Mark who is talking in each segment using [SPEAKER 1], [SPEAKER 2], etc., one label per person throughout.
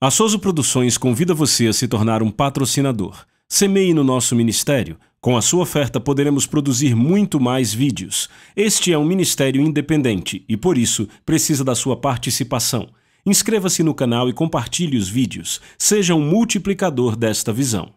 [SPEAKER 1] A Souza Produções convida você a se tornar um patrocinador. Semeie no nosso ministério. Com a sua oferta poderemos produzir muito mais vídeos. Este é um ministério independente e, por isso, precisa da sua participação. Inscreva-se no canal e compartilhe os vídeos. Seja um multiplicador desta visão.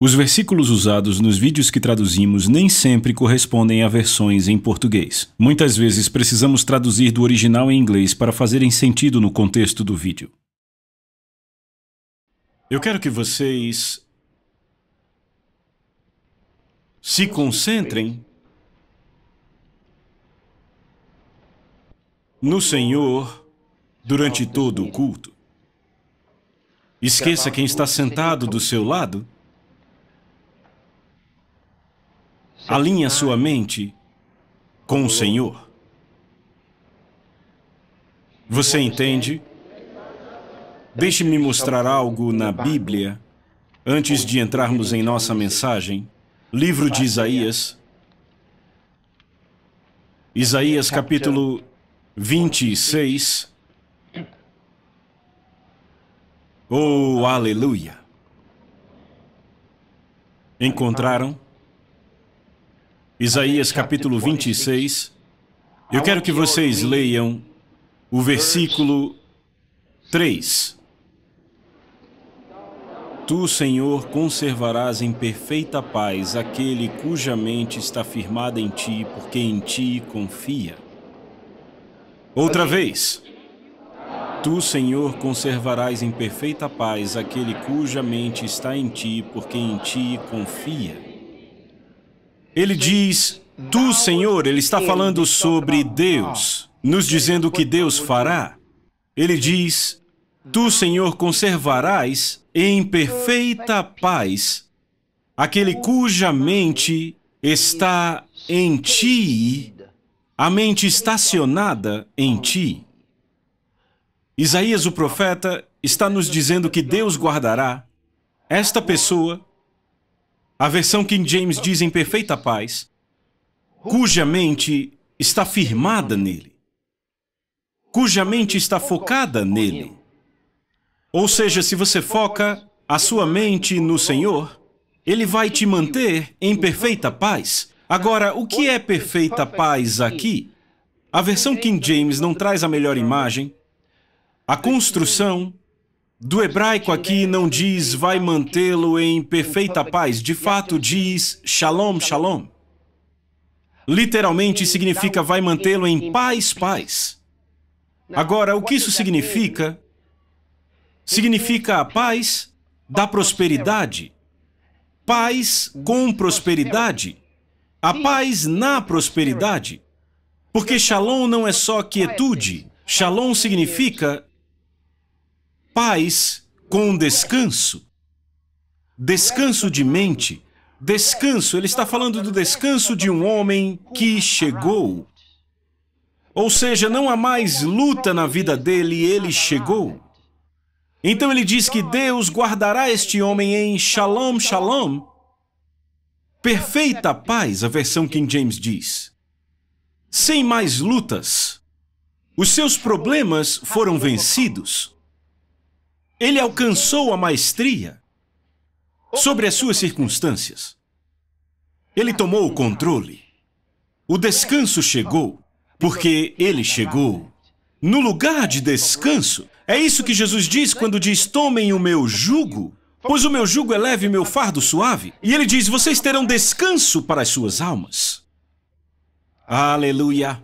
[SPEAKER 1] Os versículos usados nos vídeos que traduzimos nem sempre correspondem a versões em português. Muitas vezes precisamos traduzir do original em inglês para fazerem sentido no contexto do vídeo. Eu quero que vocês se concentrem no Senhor durante todo o culto. Esqueça quem está sentado do seu lado. Alinhe a sua mente com o Senhor. Você entende? Deixe-me mostrar algo na Bíblia antes de entrarmos em nossa mensagem. Livro de Isaías. Isaías capítulo 26. Oh, aleluia! Encontraram? Isaías capítulo 26, eu quero que vocês leiam o versículo 3. Tu, Senhor, conservarás em perfeita paz aquele cuja mente está firmada em ti, porque em ti confia. Outra vez. Tu, Senhor, conservarás em perfeita paz aquele cuja mente está em ti, porque em ti confia. Ele diz, tu, Senhor, ele está falando sobre Deus, nos dizendo o que Deus fará. Ele diz, tu, Senhor, conservarás em perfeita paz aquele cuja mente está em ti, a mente estacionada em ti. Isaías, o profeta, está nos dizendo que Deus guardará esta pessoa. A versão King James diz em perfeita paz, cuja mente está firmada nele, cuja mente está focada nele. Ou seja, se você foca a sua mente no Senhor, Ele vai te manter em perfeita paz. Agora, o que é perfeita paz aqui? A versão King James não traz a melhor imagem. A construção do hebraico aqui não diz vai mantê-lo em perfeita paz, de fato diz shalom, shalom. Literalmente significa vai mantê-lo em paz, paz. Agora, o que isso significa? Significa a paz da prosperidade, paz com prosperidade, a paz na prosperidade. Porque shalom não é só quietude, shalom significa paz com descanso. Descanso de mente. Descanso, ele está falando do descanso de um homem que chegou. Ou seja, não há mais luta na vida dele e ele chegou. Então ele diz que Deus guardará este homem em shalom, shalom. Perfeita paz, a versão King James diz. Sem mais lutas. Os seus problemas foram vencidos. Ele alcançou a maestria sobre as suas circunstâncias. Ele tomou o controle. O descanso chegou, porque ele chegou. No lugar de descanso, é isso que Jesus diz quando diz, tomem o meu jugo, pois o meu jugo é leve e meu fardo suave. E ele diz, vocês terão descanso para as suas almas. Aleluia!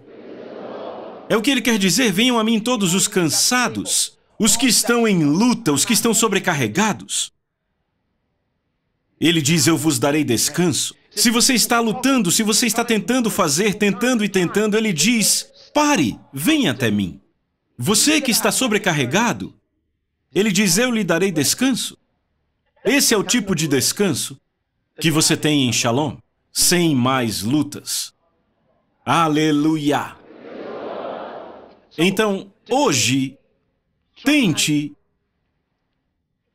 [SPEAKER 1] É o que ele quer dizer, venham a mim todos os cansados, os que estão em luta, os que estão sobrecarregados. Ele diz, eu vos darei descanso. Se você está lutando, se você está tentando fazer, tentando e tentando, ele diz, pare, venha até mim. Você que está sobrecarregado, ele diz, eu lhe darei descanso. Esse é o tipo de descanso que você tem em Shalom, sem mais lutas. Aleluia! Então, hoje, tente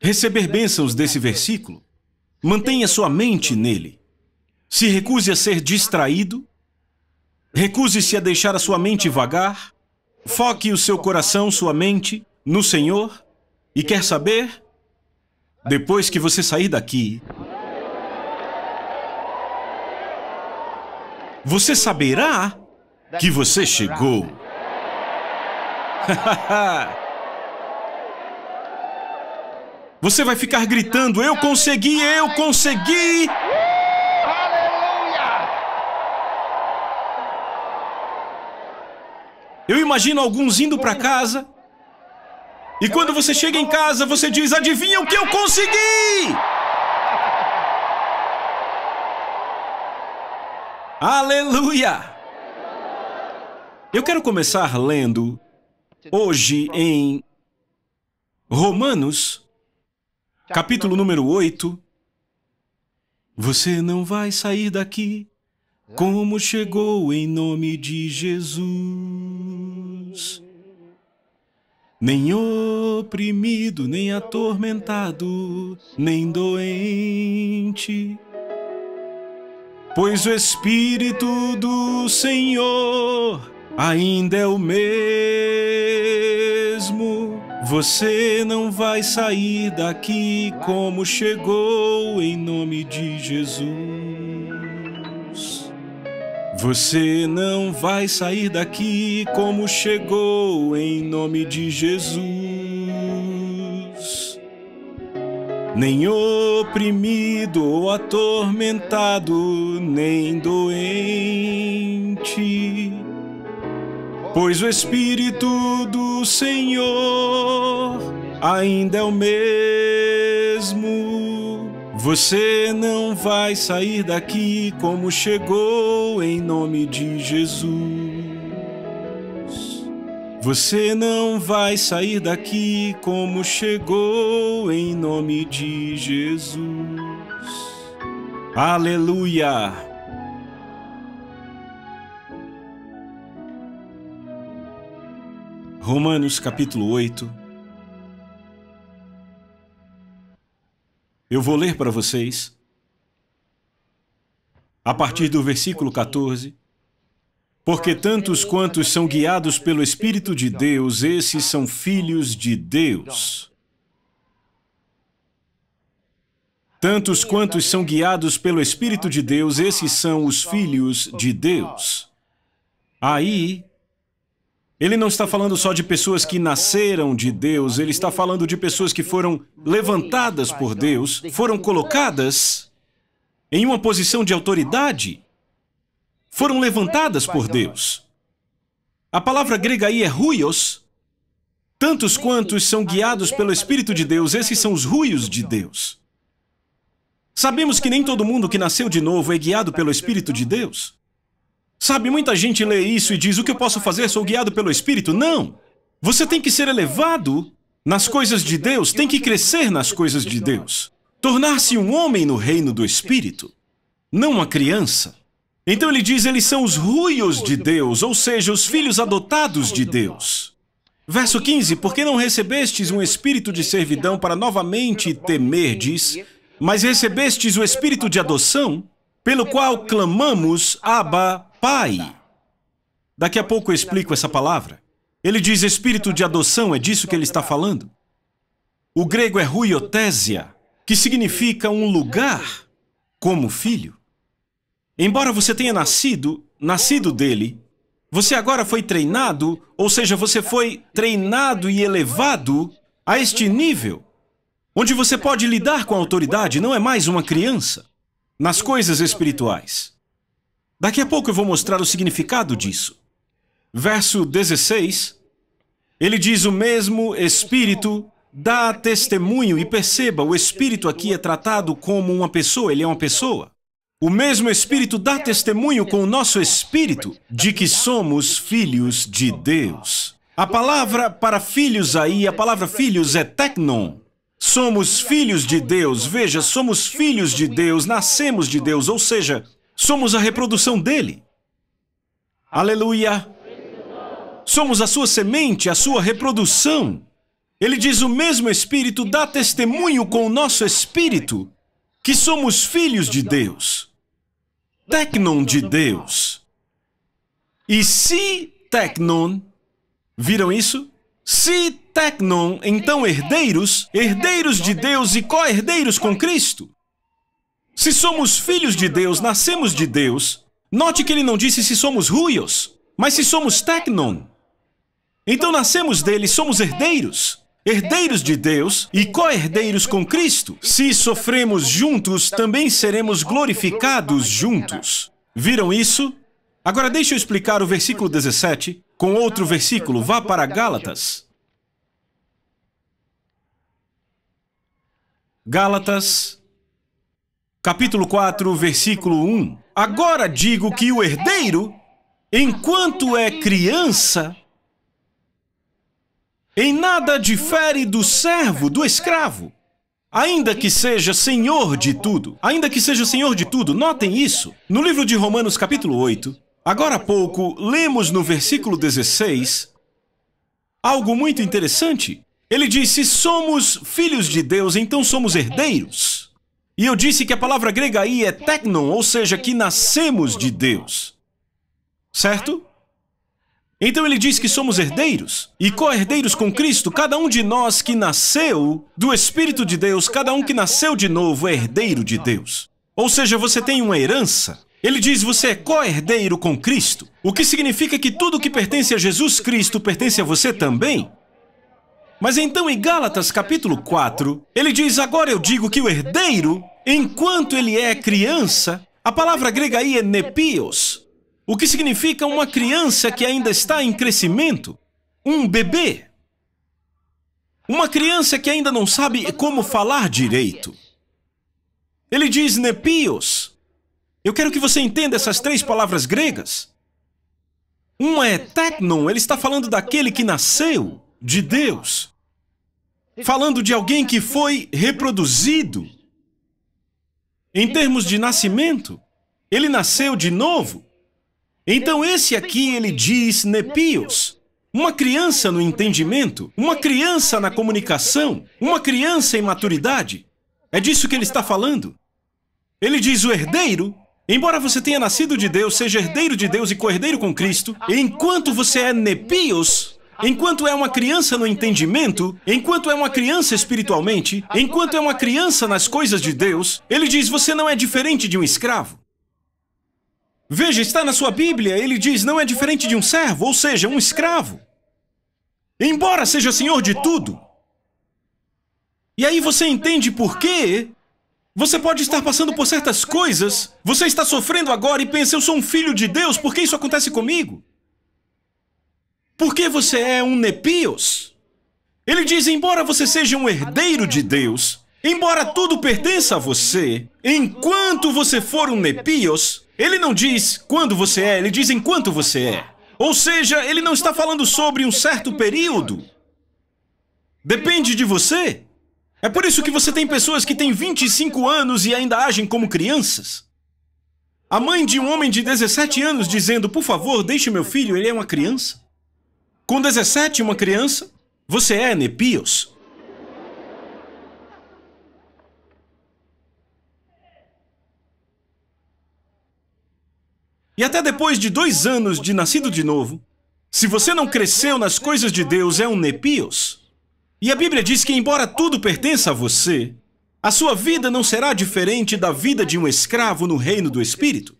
[SPEAKER 1] receber bênçãos desse versículo. Mantenha sua mente nele. Se recuse a ser distraído. Recuse-se a deixar a sua mente vagar. Foque o seu coração, sua mente, no Senhor. E quer saber? Depois que você sair daqui, você saberá que você chegou. Você vai ficar gritando: eu consegui, eu consegui! Eu imagino alguns indo para casa. E quando você chega em casa, você diz: adivinha o que eu consegui? Aleluia! Eu quero começar lendo hoje em Romanos, capítulo número 8. Você não vai sair daqui como chegou, em nome de Jesus. Nem oprimido, nem atormentado, nem doente. Pois o Espírito do Senhor ainda é o mesmo. Você não vai sair daqui como chegou, em nome de Jesus. Você não vai sair daqui como chegou, em nome de Jesus. Nem oprimido ou atormentado, nem doente. Pois o Espírito do Senhor ainda é o mesmo. Você não vai sair daqui como chegou, em nome de Jesus. Você não vai sair daqui como chegou, em nome de Jesus. Aleluia! Romanos capítulo 8. Eu vou ler para vocês, a partir do versículo 14. Porque tantos quantos são guiados pelo Espírito de Deus, esses são filhos de Deus. Tantos quantos são guiados pelo Espírito de Deus, esses são os filhos de Deus. Aí, ele não está falando só de pessoas que nasceram de Deus, ele está falando de pessoas que foram levantadas por Deus, foram colocadas em uma posição de autoridade, foram levantadas por Deus. A palavra grega aí é huios. Tantos quantos são guiados pelo Espírito de Deus, esses são os huios de Deus. Sabemos que nem todo mundo que nasceu de novo é guiado pelo Espírito de Deus. Sabe, muita gente lê isso e diz: o que eu posso fazer? Sou guiado pelo Espírito. Não! Você tem que ser elevado nas coisas de Deus, tem que crescer nas coisas de Deus. Tornar-se um homem no reino do Espírito, não uma criança. Então ele diz: eles são os huios de Deus, ou seja, os filhos adotados de Deus. Verso 15: porque não recebestes um espírito de servidão para novamente temerdes, mas recebestes o espírito de adoção, pelo qual clamamos, Abba, Pai. Daqui a pouco eu explico essa palavra. Ele diz espírito de adoção, é disso que ele está falando. O grego é huiotésia, que significa um lugar como filho. Embora você tenha nascido dele, você agora foi treinado, ou seja, você foi treinado e elevado a este nível, onde você pode lidar com a autoridade, não é mais uma criança, nas coisas espirituais. Daqui a pouco eu vou mostrar o significado disso. Verso 16, ele diz: o mesmo Espírito dá testemunho, e perceba, o Espírito aqui é tratado como uma pessoa, ele é uma pessoa. O mesmo Espírito dá testemunho com o nosso espírito de que somos filhos de Deus. A palavra para filhos aí, a palavra filhos é teknon. Somos filhos de Deus, veja, somos filhos de Deus, nascemos de Deus, ou seja, somos a reprodução dele. Aleluia! Somos a sua semente, a sua reprodução. Ele diz: o mesmo Espírito dá testemunho com o nosso espírito que somos filhos de Deus. Teknon de Deus. E si teknon, viram isso? Si teknon, então herdeiros, herdeiros de Deus e co-herdeiros com Cristo. Se somos filhos de Deus, nascemos de Deus, note que ele não disse se somos huios, mas se somos teknon. Então nascemos dele, somos herdeiros. Herdeiros de Deus e co-herdeiros com Cristo. Se sofremos juntos, também seremos glorificados juntos. Viram isso? Agora deixa eu explicar o versículo 17 com outro versículo. Vá para Gálatas. Gálatas, capítulo 4, versículo 1. Agora digo que o herdeiro, enquanto é criança, em nada difere do servo, do escravo, ainda que seja senhor de tudo. Ainda que seja senhor de tudo, notem isso. No livro de Romanos, capítulo 8, agora há pouco, lemos no versículo 16, algo muito interessante. Ele diz, se somos filhos de Deus, então somos herdeiros. E eu disse que a palavra grega aí é teknon, ou seja, que nascemos de Deus. Certo? Então ele diz que somos herdeiros e co-herdeiros com Cristo. Cada um de nós que nasceu do Espírito de Deus, cada um que nasceu de novo é herdeiro de Deus. Ou seja, você tem uma herança. Ele diz você é co-herdeiro com Cristo, o que significa que tudo que pertence a Jesus Cristo pertence a você também. Mas então em Gálatas capítulo 4, ele diz, agora eu digo que o herdeiro, enquanto ele é criança, a palavra grega aí é nepios, o que significa uma criança que ainda está em crescimento, um bebê. Uma criança que ainda não sabe como falar direito. Ele diz nepios. Eu quero que você entenda essas três palavras gregas. Uma é teknon, ele está falando daquele que nasceu de Deus. Falando de alguém que foi reproduzido. Em termos de nascimento, ele nasceu de novo. Então esse aqui ele diz nepios, uma criança no entendimento, uma criança na comunicação, uma criança em maturidade. É disso que ele está falando. Ele diz o herdeiro, embora você tenha nascido de Deus, seja herdeiro de Deus e co-herdeiro com Cristo, enquanto você é nepios, enquanto é uma criança no entendimento, enquanto é uma criança espiritualmente, enquanto é uma criança nas coisas de Deus, ele diz você não é diferente de um escravo. Veja, está na sua Bíblia, ele diz não é diferente de um servo, ou seja, um escravo. Embora seja senhor de tudo. E aí você entende por quê? Você pode estar passando por certas coisas, você está sofrendo agora e pensa, eu sou um filho de Deus, por que isso acontece comigo? Porque você é um nepios. Ele diz, embora você seja um herdeiro de Deus, embora tudo pertença a você, enquanto você for um nepios, ele não diz quando você é, ele diz enquanto você é. Ou seja, ele não está falando sobre um certo período. Depende de você. É por isso que você tem pessoas que têm 25 anos e ainda agem como crianças. A mãe de um homem de 17 anos dizendo, por favor, deixe meu filho, ele é uma criança. Com 17, uma criança, você é nepios. E até depois de 2 anos de nascido de novo, se você não cresceu nas coisas de Deus, é um nepios. E a Bíblia diz que, embora tudo pertença a você, a sua vida não será diferente da vida de um escravo no reino do Espírito.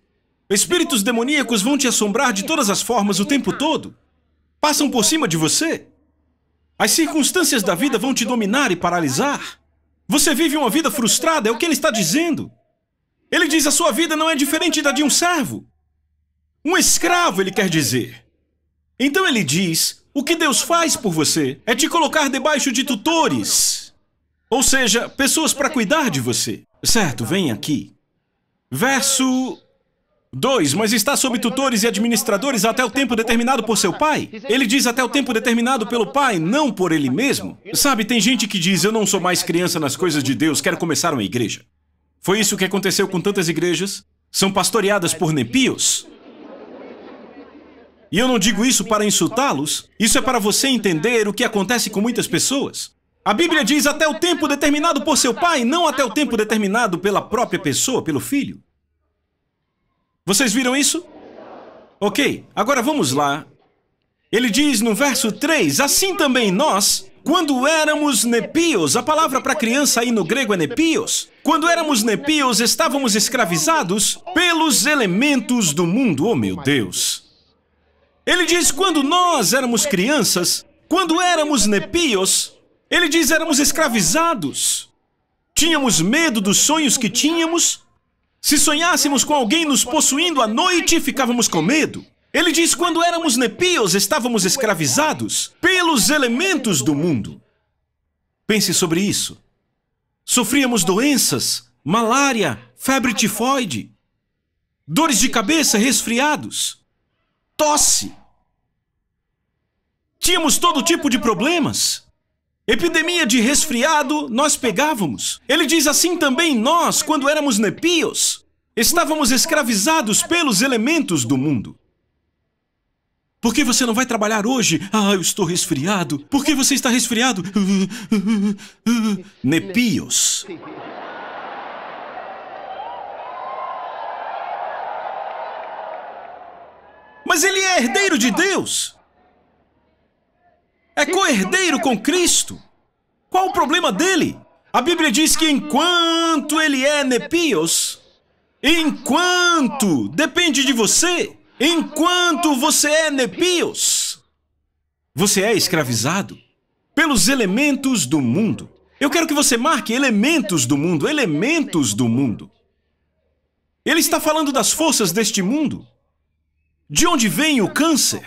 [SPEAKER 1] Espíritos demoníacos vão te assombrar de todas as formas o tempo todo. Passam por cima de você. As circunstâncias da vida vão te dominar e paralisar. Você vive uma vida frustrada, é o que ele está dizendo. Ele diz, a sua vida não é diferente da de um servo. Um escravo, ele quer dizer. Então ele diz, o que Deus faz por você é te colocar debaixo de tutores. Ou seja, pessoas para cuidar de você. Certo, vem aqui. Verso 2, mas está sob tutores e administradores até o tempo determinado por seu pai. Ele diz até o tempo determinado pelo pai, não por ele mesmo. Sabe, tem gente que diz, eu não sou mais criança nas coisas de Deus, quero começar uma igreja. Foi isso que aconteceu com tantas igrejas. São pastoreadas por nepios. E eu não digo isso para insultá-los, isso é para você entender o que acontece com muitas pessoas. A Bíblia diz até o tempo determinado por seu pai, não até o tempo determinado pela própria pessoa, pelo filho. Vocês viram isso? Ok, agora vamos lá. Ele diz no verso 3, assim também nós, quando éramos nepios, a palavra para criança aí no grego é nepios. Quando éramos nepios, estávamos escravizados pelos elementos do mundo. Oh, meu Deus! Ele diz, quando nós éramos crianças, quando éramos nepios, ele diz, éramos escravizados. Tínhamos medo dos sonhos que tínhamos. Se sonhássemos com alguém nos possuindo à noite, ficávamos com medo. Ele diz, quando éramos nepios, estávamos escravizados pelos elementos do mundo. Pense sobre isso. Sofríamos doenças, malária, febre tifoide, dores de cabeça, resfriados, tosse. Tínhamos todo tipo de problemas. Epidemia de resfriado nós pegávamos. Ele diz assim também nós, quando éramos nepios, estávamos escravizados pelos elementos do mundo. Por que você não vai trabalhar hoje? Ah, eu estou resfriado. Por que você está resfriado? Nepios. Mas ele é herdeiro de Deus. É co-herdeiro com Cristo. Qual o problema dele? A Bíblia diz que enquanto ele é nepios, enquanto depende de você, enquanto você é nepios, você é escravizado pelos elementos do mundo. Eu quero que você marque elementos do mundo, elementos do mundo. Ele está falando das forças deste mundo. De onde vem o câncer?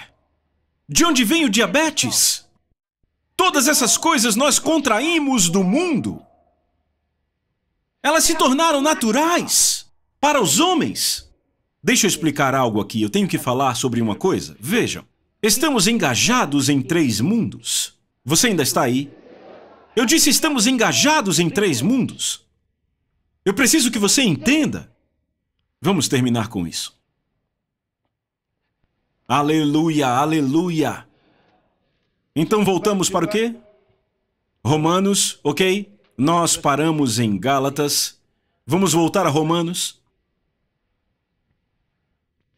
[SPEAKER 1] De onde vem o diabetes? Todas essas coisas nós contraímos do mundo. Elas se tornaram naturais para os homens. Deixa eu explicar algo aqui. Eu tenho que falar sobre uma coisa. Vejam, estamos engajados em 3 mundos. Você ainda está aí? Eu disse estamos engajados em 3 mundos. Eu preciso que você entenda. Vamos terminar com isso. Aleluia, aleluia. Então voltamos para o quê? Romanos, ok? Nós paramos em Gálatas. Vamos voltar a Romanos.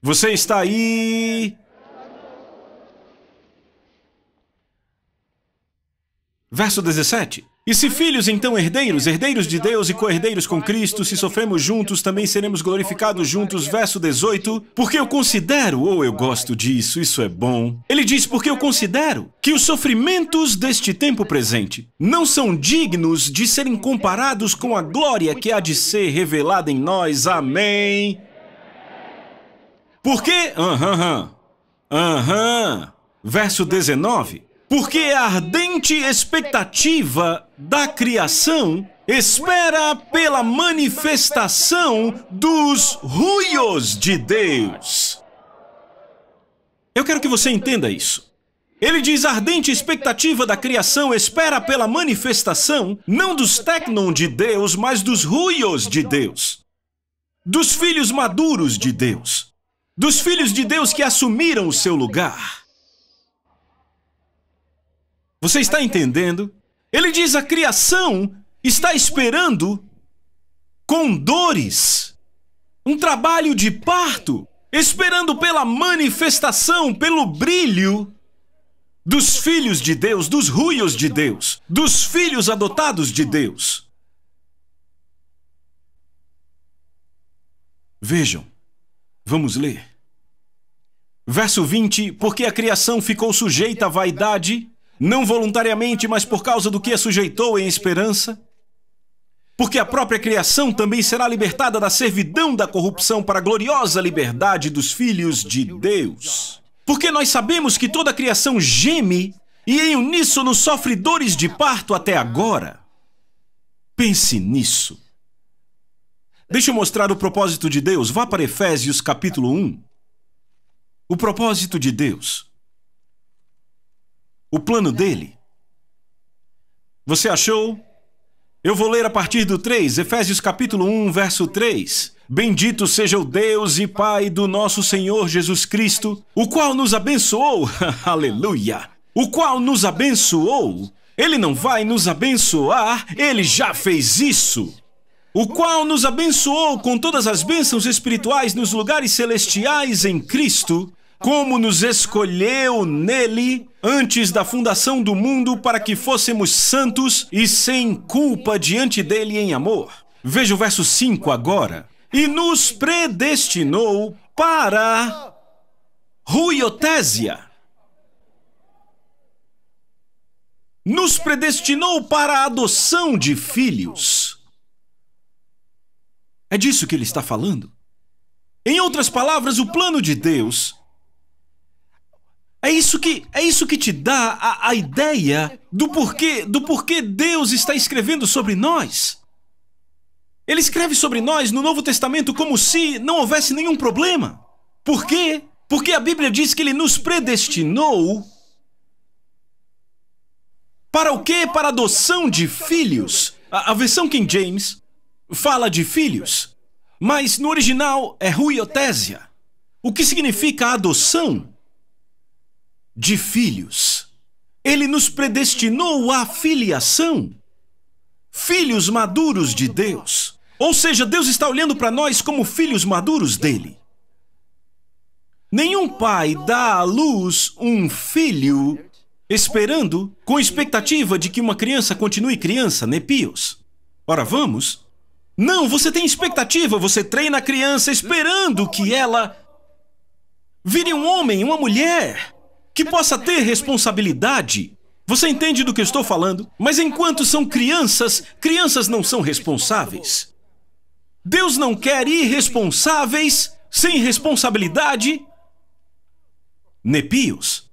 [SPEAKER 1] Você está aí? Verso 17. E se filhos, então herdeiros, herdeiros de Deus e co-herdeiros com Cristo, se sofremos juntos, também seremos glorificados juntos. Verso 18. Porque eu considero, ou eu gosto disso, isso é bom. Ele diz, porque eu considero que os sofrimentos deste tempo presente não são dignos de serem comparados com a glória que há de ser revelada em nós. Amém. Por quê? Verso 19. Porque a ardente expectativa da criação espera pela manifestação dos ruios de Deus. Eu quero que você entenda isso. Ele diz, a ardente expectativa da criação espera pela manifestação, não dos tecnon de Deus, mas dos ruios de Deus. Dos filhos maduros de Deus. Dos filhos de Deus que assumiram o seu lugar. Você está entendendo? Ele diz, a criação está esperando com dores, um trabalho de parto, esperando pela manifestação, pelo brilho dos filhos de Deus, dos ruios de Deus, dos filhos adotados de Deus. Vejam, vamos ler. Verso 20, porque a criação ficou sujeita à vaidade, não voluntariamente, mas por causa do que a sujeitou em esperança. Porque a própria criação também será libertada da servidão da corrupção para a gloriosa liberdade dos filhos de Deus. Porque nós sabemos que toda a criação geme e em uníssono sofre dores de parto até agora. Pense nisso. Deixa eu mostrar o propósito de Deus. Vá para Efésios capítulo 1. O propósito de Deus. O plano dele. Você achou? Eu vou ler a partir do 3, Efésios capítulo 1, verso 3. Bendito seja o Deus e Pai do nosso Senhor Jesus Cristo, o qual nos abençoou, aleluia, o qual nos abençoou. Ele não vai nos abençoar, ele já fez isso. O qual nos abençoou com todas as bênçãos espirituais nos lugares celestiais em Cristo, como nos escolheu nele antes da fundação do mundo para que fôssemos santos e sem culpa diante dele em amor. Veja o verso 5 agora. E nos predestinou para huiotésia. Nos predestinou para a adoção de filhos. É disso que ele está falando. Em outras palavras, o plano de Deus é isso que te dá a ideia do porquê Deus está escrevendo sobre nós. Ele escreve sobre nós no Novo Testamento como se não houvesse nenhum problema. Por quê? Porque a Bíblia diz que ele nos predestinou para o quê? Para a adoção de filhos. A versão King James fala de filhos, mas no original é huiotésia, o que significa adoção de filhos. Ele nos predestinou à filiação, filhos maduros de Deus. Ou seja, Deus está olhando para nós como filhos maduros dele. Nenhum pai dá à luz um filho esperando, com expectativa de que uma criança continue criança, nepios. Ora, vamos? Não, você tem expectativa, você treina a criança esperando que ela vire um homem, uma mulher, que possa ter responsabilidade. Você entende do que eu estou falando? Mas enquanto são crianças, crianças não são responsáveis. Deus não quer irresponsáveis, sem responsabilidade, nepios.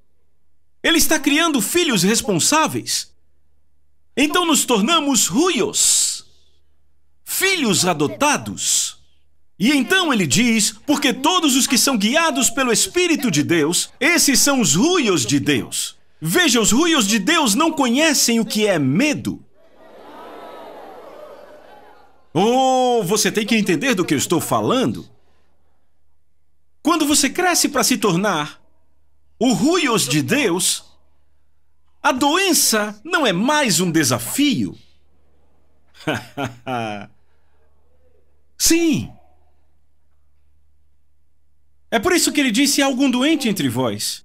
[SPEAKER 1] Ele está criando filhos responsáveis. Então nos tornamos huios, filhos adotados. E então ele diz, porque todos os que são guiados pelo Espírito de Deus, esses são os huios de Deus. Veja, os huios de Deus não conhecem o que é medo. Oh, você tem que entender do que eu estou falando. Quando você cresce para se tornar o huios de Deus, a doença não é mais um desafio. Sim. É por isso que ele disse: há algum doente entre vós.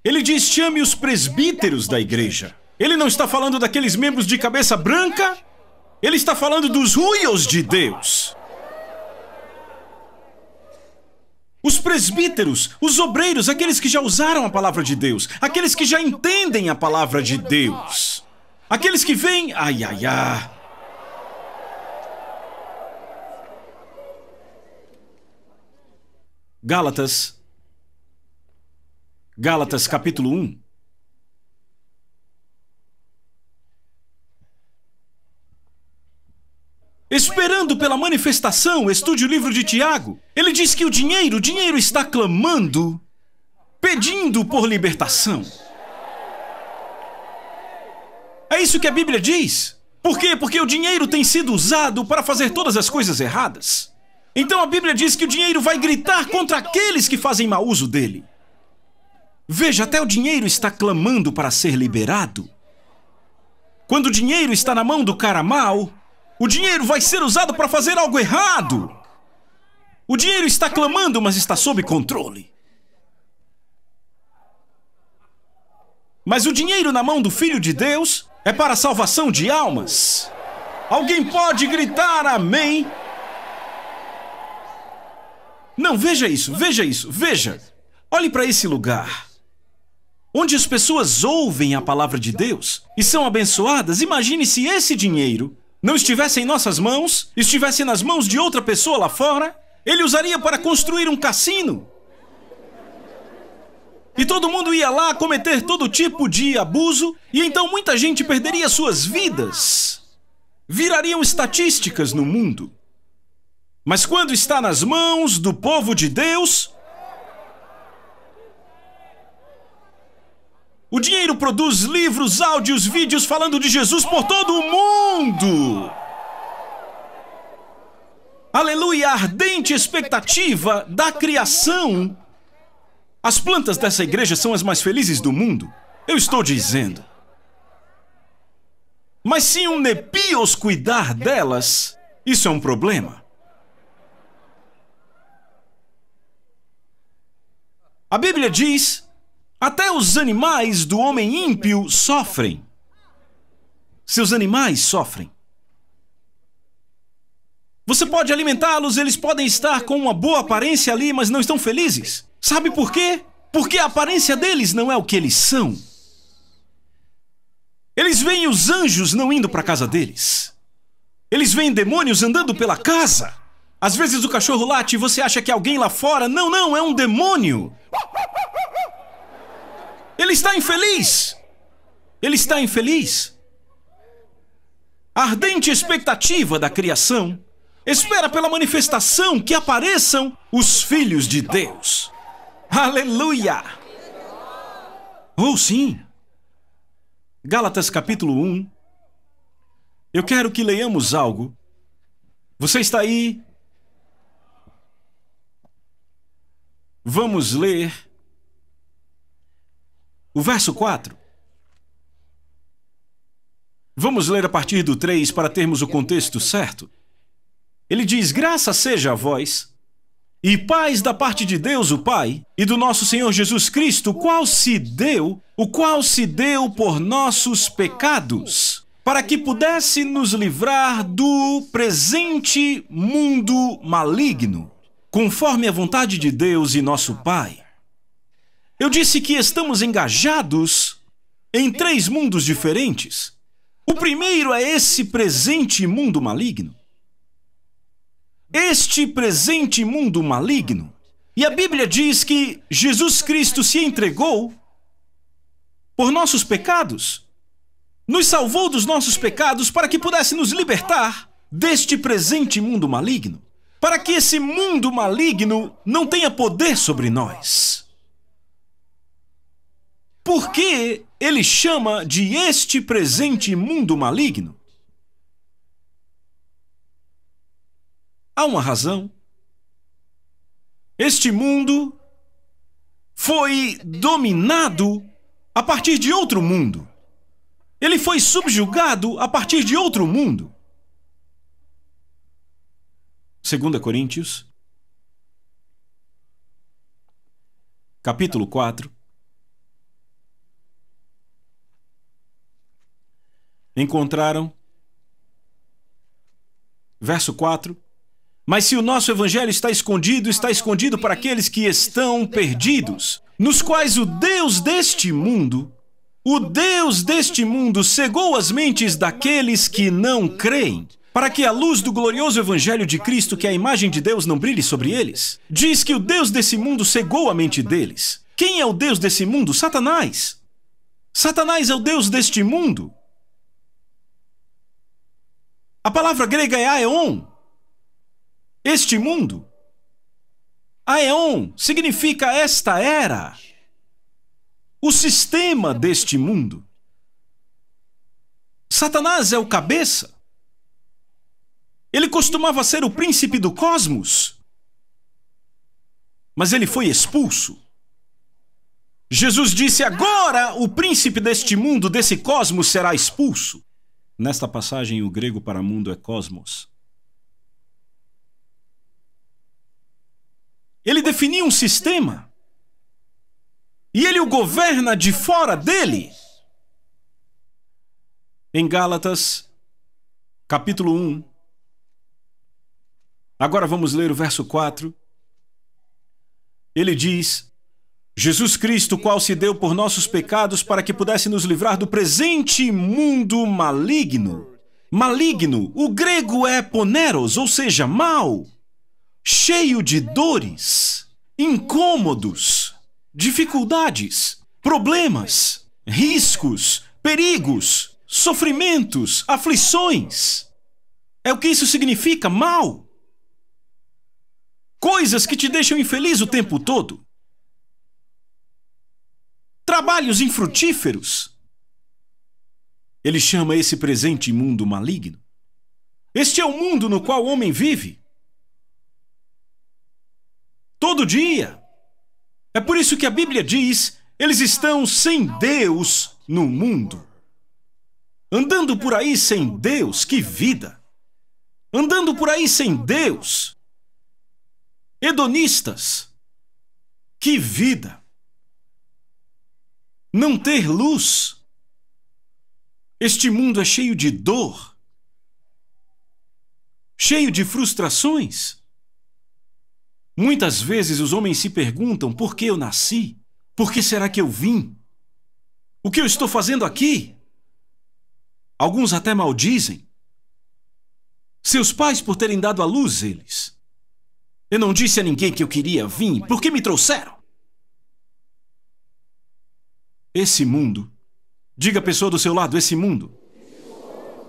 [SPEAKER 1] Ele diz: chame os presbíteros da igreja. Ele não está falando daqueles membros de cabeça branca. Ele está falando dos huios de Deus. Os presbíteros, os obreiros, aqueles que já usaram a palavra de Deus, aqueles que já entendem a palavra de Deus, aqueles que veem... Gálatas capítulo 1. Esperando pela manifestação, estude o livro de Tiago. Ele diz que o dinheiro está clamando, pedindo por libertação. É isso que a Bíblia diz. Por quê? Porque o dinheiro tem sido usado para fazer todas as coisas erradas. Então a Bíblia diz que o dinheiro vai gritar contra aqueles que fazem mau uso dele. Veja, até o dinheiro está clamando para ser liberado. Quando o dinheiro está na mão do cara mau, o dinheiro vai ser usado para fazer algo errado. O dinheiro está clamando, mas está sob controle. Mas o dinheiro na mão do Filho de Deus é para a salvação de almas. Alguém pode gritar amém? Não, veja isso, veja. Olhe para esse lugar, onde as pessoas ouvem a palavra de Deus e são abençoadas. Imagine se esse dinheiro não estivesse em nossas mãos, estivesse nas mãos de outra pessoa lá fora. Ele usaria para construir um cassino. E todo mundo ia lá cometer todo tipo de abuso, e então muita gente perderia suas vidas. Virariam estatísticas no mundo. Mas quando está nas mãos do povo de Deus, o dinheiro produz livros, áudios, vídeos falando de Jesus por todo o mundo. Aleluia, a ardente expectativa da criação. As plantas dessa igreja são as mais felizes do mundo. Eu estou dizendo. Mas se um nepios cuidar delas, isso é um problema. A Bíblia diz: até os animais do homem ímpio sofrem. Seus animais sofrem. Você pode alimentá-los, eles podem estar com uma boa aparência ali, mas não estão felizes. Sabe por quê? Porque a aparência deles não é o que eles são. Eles veem os anjos não indo para a casa deles. Eles veem demônios andando pela casa. Às vezes o cachorro late e você acha que é alguém lá fora. Não, não, é um demônio. Ele está infeliz. Ele está infeliz. A ardente expectativa da criação espera pela manifestação que apareçam os filhos de Deus. Aleluia! Oh, sim! Gálatas capítulo 1. Eu quero que leiamos algo. Você está aí? Vamos ler o verso 4. Vamos ler a partir do 3 para termos o contexto certo. Ele diz: graça seja a vós, e paz da parte de Deus o Pai, e do nosso Senhor Jesus Cristo, o qual se deu por nossos pecados, para que pudesse nos livrar do presente mundo maligno, conforme a vontade de Deus e nosso Pai. Eu disse que estamos engajados em 3 mundos diferentes. O primeiro é esse presente mundo maligno. Este presente mundo maligno. E a Bíblia diz que Jesus Cristo se entregou por nossos pecados. Nos salvou dos nossos pecados para que pudesse nos libertar deste presente mundo maligno. Para que esse mundo maligno não tenha poder sobre nós. Por que ele chama de este presente mundo maligno? Há uma razão. Este mundo foi dominado a partir de outro mundo. Ele foi subjugado a partir de outro mundo. 2 Coríntios, capítulo 4. Encontraram? Verso 4. Mas se o nosso evangelho está escondido para aqueles que estão perdidos, nos quais o Deus deste mundo cegou as mentes daqueles que não creem, para que a luz do glorioso evangelho de Cristo, que é a imagem de Deus, não brilhe sobre eles. Diz que o Deus desse mundo cegou a mente deles. Quem é o Deus desse mundo? Satanás. Satanás é o Deus deste mundo. A palavra grega é aeon. Este mundo. Aeon significa esta era. O sistema deste mundo. Satanás é o cabeça. Ele costumava ser o príncipe do cosmos. Mas ele foi expulso. Jesus disse: agora o príncipe deste mundo, desse cosmos, será expulso. Nesta passagem, o grego para mundo é cosmos. Ele definiu um sistema. E ele o governa de fora dele. Em Gálatas, capítulo 1. Agora vamos ler o verso 4. Ele diz: Jesus Cristo, qual se deu por nossos pecados para que pudesse nos livrar do presente mundo maligno. Maligno, o grego é poneros, ou seja, mal. Cheio de dores, incômodos, dificuldades, problemas, riscos, perigos, sofrimentos, aflições. É o que isso significa, mal. Coisas que te deixam infeliz o tempo todo. Trabalhos infrutíferos. Ele chama esse presente mundo maligno. Este é o mundo no qual o homem vive. Todo dia. É por isso que a Bíblia diz: eles estão sem Deus no mundo. Andando por aí sem Deus, que vida! Andando por aí sem Deus. Hedonistas. Que vida! não ter luz. Este mundo é cheio de dor, cheio de frustrações. Muitas vezes os homens se perguntam por que eu nasci, por que será que eu vim, o que eu estou fazendo aqui? Alguns até maldizem seus pais por terem dado à luz eles. Eu não disse a ninguém que eu queria vir, por que me trouxeram? Esse mundo, diga a pessoa do seu lado, esse mundo,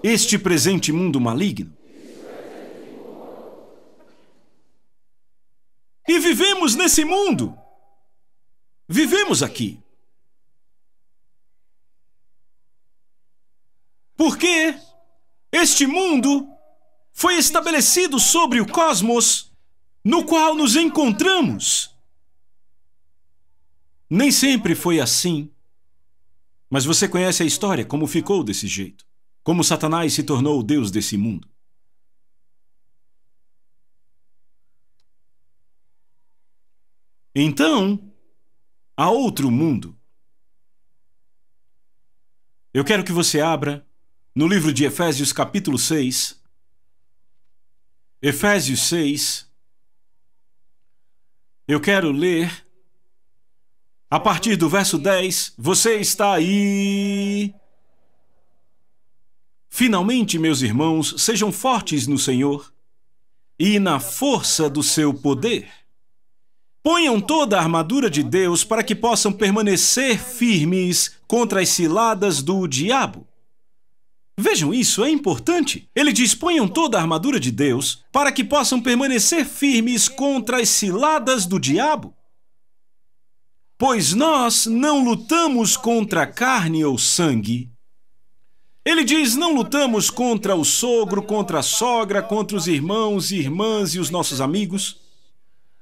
[SPEAKER 1] este presente mundo maligno. E vivemos nesse mundo. Vivemos aqui. Porque este mundo foi estabelecido sobre o cosmos no qual nos encontramos. Nem sempre foi assim. Mas você conhece a história, como ficou desse jeito. Como Satanás se tornou o Deus desse mundo. Então, há outro mundo. Eu quero que você abra no livro de Efésios, capítulo 6. Efésios 6. Eu quero ler a partir do verso 10. Você está aí? Finalmente, meus irmãos, sejam fortes no Senhor e na força do seu poder. Ponham toda a armadura de Deus para que possam permanecer firmes contra as ciladas do diabo. Vejam isso, é importante. Ele diz, ponham toda a armadura de Deus para que possam permanecer firmes contra as ciladas do diabo. Pois nós não lutamos contra carne ou sangue. Ele diz, não lutamos contra o sogro, contra a sogra, contra os irmãos e irmãs e os nossos amigos.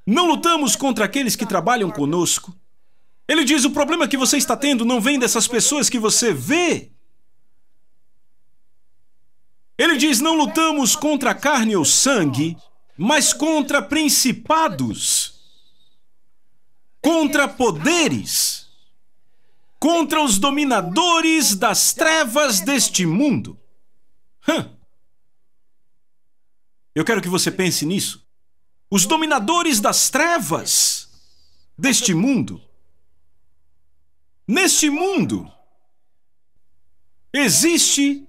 [SPEAKER 1] Não lutamos contra aqueles que trabalham conosco. Ele diz, o problema que você está tendo não vem dessas pessoas que você vê. Ele diz, não lutamos contra carne ou sangue, mas contra principados, contra poderes, contra os dominadores das trevas deste mundo. Eu quero que você pense nisso. Os dominadores das trevas deste mundo. Neste mundo existe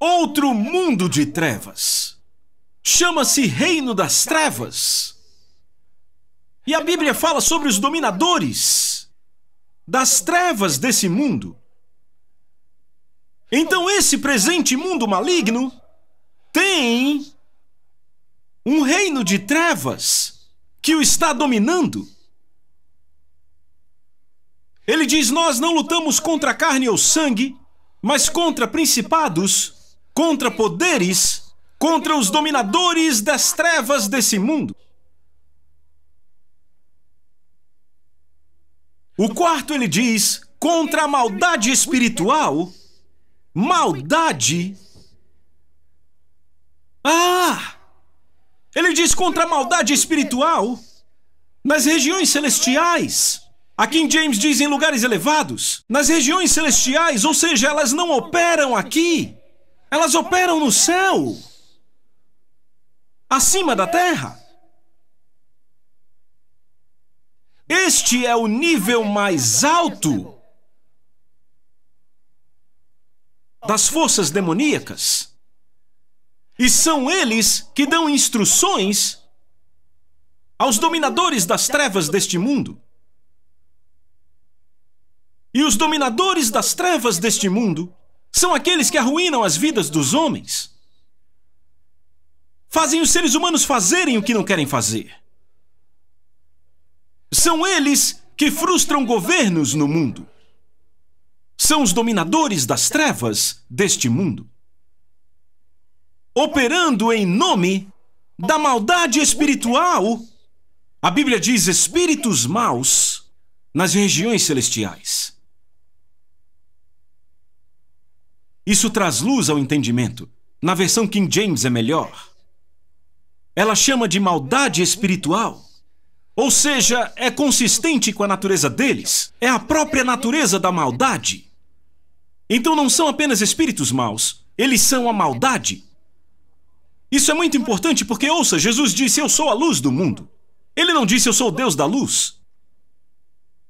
[SPEAKER 1] outro mundo de trevas. Chama-se Reino das Trevas. E a Bíblia fala sobre os dominadores das trevas desse mundo. Então esse presente mundo maligno tem um reino de trevas que o está dominando. Ele diz, nós não lutamos contra carne ou sangue, mas contra principados, contra poderes, contra os dominadores das trevas desse mundo. O quarto ele diz, contra a maldade espiritual. Maldade? Ele diz contra a maldade espiritual nas regiões celestiais. A King James diz em lugares elevados. Nas regiões celestiais, ou seja, elas não operam aqui. Elas operam no céu. Acima da terra. Este é o nível mais alto das forças demoníacas. E são eles que dão instruções aos dominadores das trevas deste mundo. E os dominadores das trevas deste mundo são aqueles que arruinam as vidas dos homens. Fazem os seres humanos fazerem o que não querem fazer. São eles que frustram governos no mundo. São os dominadores das trevas deste mundo. Operando em nome da maldade espiritual. A Bíblia diz espíritos maus nas regiões celestiais. Isso traz luz ao entendimento. Na versão King James é melhor. Ela chama de maldade espiritual. Ou seja, é consistente com a natureza deles. É a própria natureza da maldade. Então não são apenas espíritos maus, eles são a maldade. Isso é muito importante porque, ouça, Jesus disse, eu sou a luz do mundo. Ele não disse, eu sou o Deus da luz.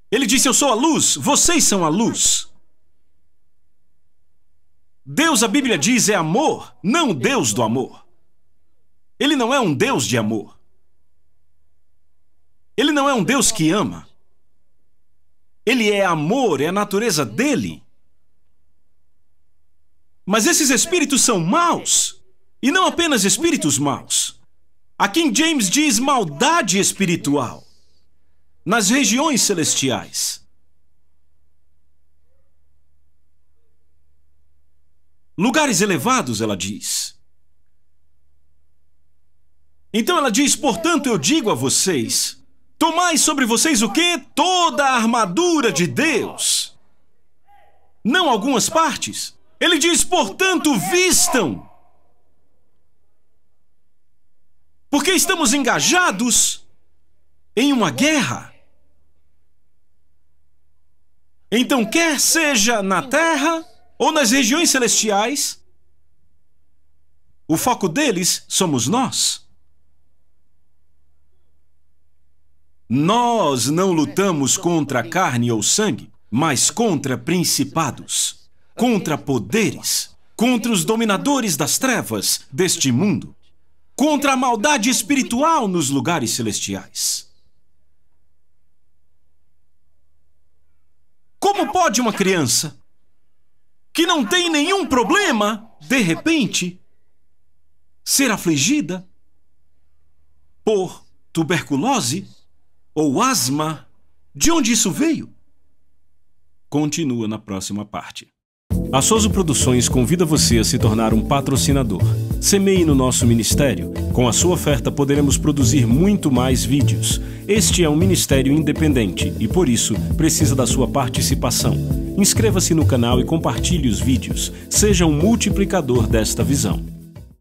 [SPEAKER 1] Ele disse, eu sou a luz, vocês são a luz. Deus, a Bíblia diz, é amor, não o Deus do amor. Ele não é um Deus de amor. Ele não é um Deus que ama. Ele é amor, é a natureza dele. Mas esses espíritos são maus. E não apenas espíritos maus. A King James diz maldade espiritual. Nas regiões celestiais. Lugares elevados, ela diz. Então ela diz, portanto eu digo a vocês, tomai sobre vocês o quê? Toda a armadura de Deus. Não algumas partes. Ele diz, portanto, vistam. Porque estamos engajados em uma guerra. Então, quer seja na terra ou nas regiões celestiais, o foco deles somos nós. Nós não lutamos contra carne ou sangue, mas contra principados, contra poderes, contra os dominadores das trevas deste mundo, contra a maldade espiritual nos lugares celestiais. Como pode uma criança que não tem nenhum problema, de repente, ser afligida por tuberculose ou asma? De onde isso veio? Continua na próxima parte. A Soso Produções convida você a se tornar um patrocinador. Semeie no nosso ministério. Com a sua oferta poderemos produzir muito mais vídeos. Este é um ministério independente e, por isso, precisa da sua participação. Inscreva-se no canal e compartilhe os vídeos. Seja um multiplicador desta visão.